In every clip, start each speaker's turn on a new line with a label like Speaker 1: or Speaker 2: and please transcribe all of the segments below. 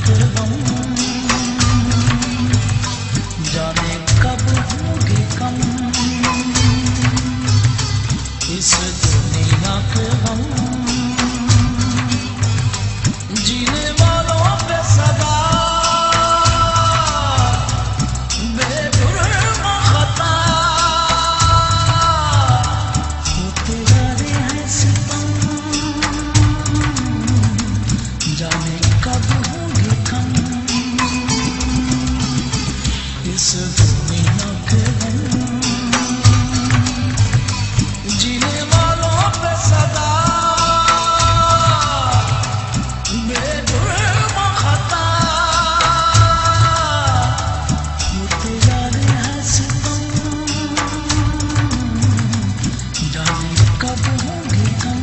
Speaker 1: के गम, जाने कब होंगे कम, इस दुनिया के गम, जीने वालों पे सदा बेजुर्म खता होते जा रहे हैं सितम, जाने कब होंगे कम, इस दुनिया के गम, जीने वालों पे सदा बेजुर्म खता होते जा रहे हैं सितम, जाने कब होंगे कम,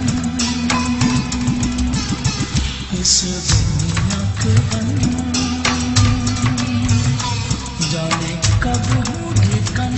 Speaker 1: इस दुनिया के गम, जाने कब होंगे कम।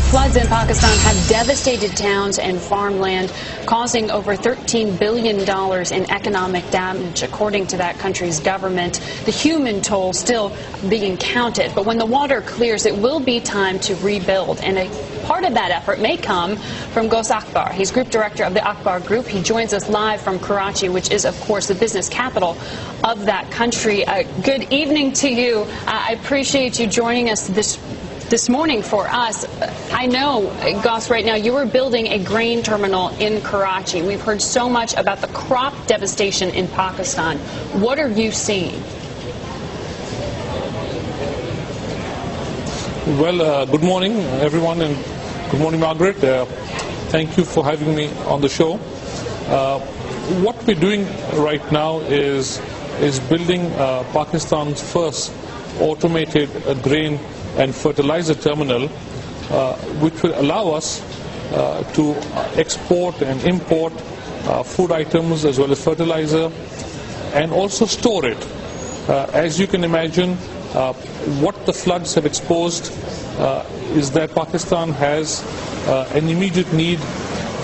Speaker 2: floods in Pakistan have devastated towns and farmland, causing over $13 billion in economic damage, according to that country's government. The human toll still being counted. But when the water clears, it will be time to rebuild. And a part of that effort may come from Ghaus Akbar. He's group director of the Akbar Group. He joins us live from Karachi, which is, of course, the business capital of that country. Good evening to you. I appreciate you joining us this morning for us. I know, Ghaus, right now you were building a grain terminal in Karachi. We've heard so much about the crop devastation in Pakistan. What are you seeing?
Speaker 3: Well, good morning, everyone, and good morning, Margaret. Thank you for having me on the show. What we're doing right now is building Pakistan's first automated grain and fertilizer terminal, which will allow us to export and import food items as well as fertilizer, and also store it. As you can imagine, what the floods have exposed is that Pakistan has an immediate need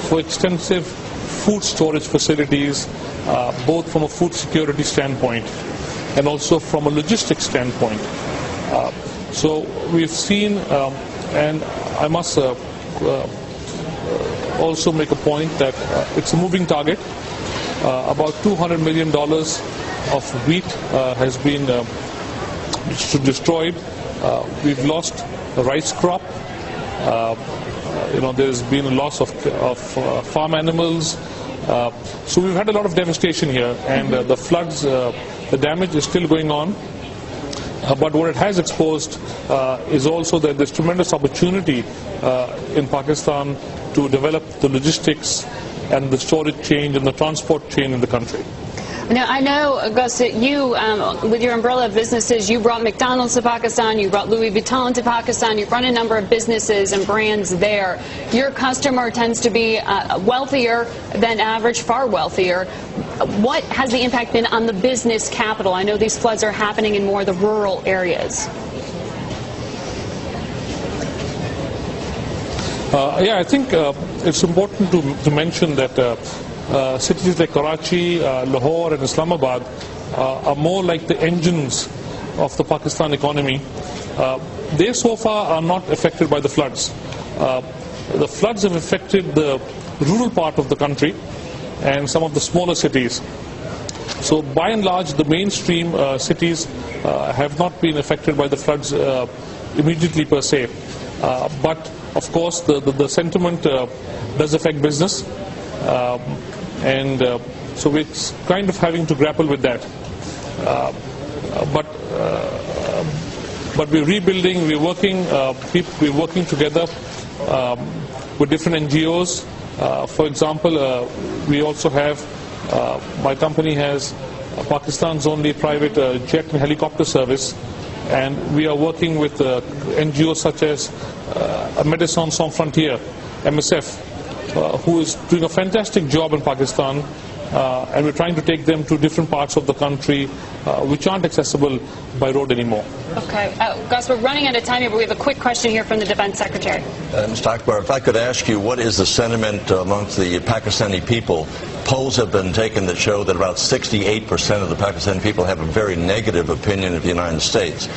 Speaker 3: for extensive food storage facilities, both from a food security standpoint and also from a logistics standpoint. So we've seen, and I must also make a point that it's a moving target. About $200 million of wheat has been destroyed. We've lost the rice crop. There's been a loss of farm animals. So we've had a lot of devastation here, and the floods, the damage is still going on. But what it has exposed is also that there's tremendous opportunity in Pakistan to develop the logistics and the storage chain and the transport chain in the country.
Speaker 2: Now, I know, Ghaus, that you, with your umbrella of businesses, you brought McDonald's to Pakistan, you brought Louis Vuitton to Pakistan, you've run a number of businesses and brands there. Your customer tends to be wealthier than average, far wealthier. What has the impact been on the business capital? I know these floods are happening in more of the rural areas.
Speaker 3: Yeah, I think it's important to mention that cities like Karachi, Lahore and Islamabad are more like the engines of the Pakistan economy. They so far are not affected by the floods. The floods have affected the rural part of the country and some of the smaller cities. So by and large, the mainstream cities have not been affected by the floods immediately per se. But of course, the sentiment does affect business. So we're kind of having to grapple with that. But we're rebuilding, we're working together with different NGOs. For example, we also have, my company has Pakistan's only private jet and helicopter service, and we are working with NGOs such as Médecins Sans Frontières, MSF, who is doing a fantastic job in Pakistan, and we're trying to take them to different parts of the country which aren't accessible by road anymore. Okay.
Speaker 2: Ghaus, we're running out of time here, but we have a quick question here from the Defense Secretary.
Speaker 4: Mr. Akbar, if I could ask you, what is the sentiment amongst the Pakistani people? Polls have been taken that show that about 68% of the Pakistani people have a very negative opinion of the United States.